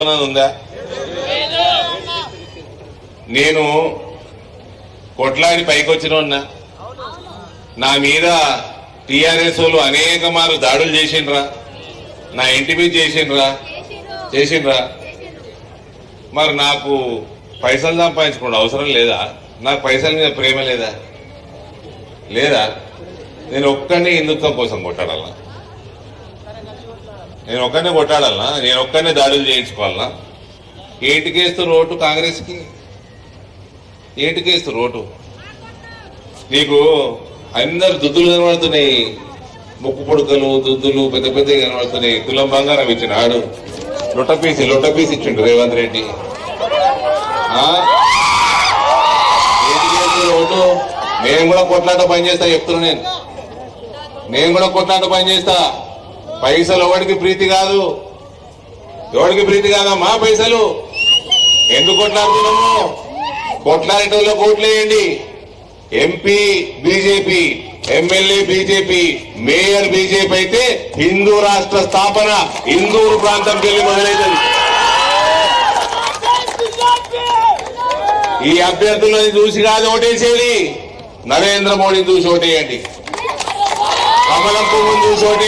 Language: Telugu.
ఉందా? నేను కొట్లాడి పైకొచ్చినోన్నా. నా మీద టిఆర్ఎస్ వాళ్ళు అనేక మారు దాడులు చేసిండ్రా, నా ఇంటి మీద చేసిండ్రా. మరి నాకు పైసలు సంపాదించుకోండి అవసరం లేదా? నాకు పైసల మీద ప్రేమ లేదా? నేను ఒక్కనే హిందుత్వం కోసం కొట్టాడల్లా, నేను ఒక్కనే దాడులు చేయించుకోవాలనా? ఏంటికేస్తారు ఓటు కాంగ్రెస్కి? ఏంటికేస్తారు ఓటు? నీకు అందరు దుద్దులు కనబడుతున్నాయి, ముక్కు పొడుకలు దుద్దులు పెద్ద పెద్ద కనబడుతున్నాయి. తులం బంగారం ఇచ్చినాడు, లొట్టపీసి ఇచ్చిండు రేవంత్ రెడ్డి. ఏంటికేస్తారు ఓటు? నేను కూడా కొట్లాట పని చేస్తా, చెప్తున్నా. నేను కూడా కొట్లాట పని చేస్తా. పైసలు ఎవరికి ప్రీతి కాదమ్మా. పైసలు ఎందుకు కొట్లాడుతున్నాము? కొట్లాడేటోళ్ళ ఓట్లేయండి. MP BJP, MLA BJP, mayor BJP అయితే హిందూ రాష్ట్ర స్థాపన ఇందూరు ప్రాంతంకి వెళ్ళి మొదలైతుంది. ఈ అభ్యర్థులను చూసి కాదు ఓటేసేది, నరేంద్ర మోడీని చూసి ఓటేయండి, కమలం పువ్వును చూసి ఓటేయండి.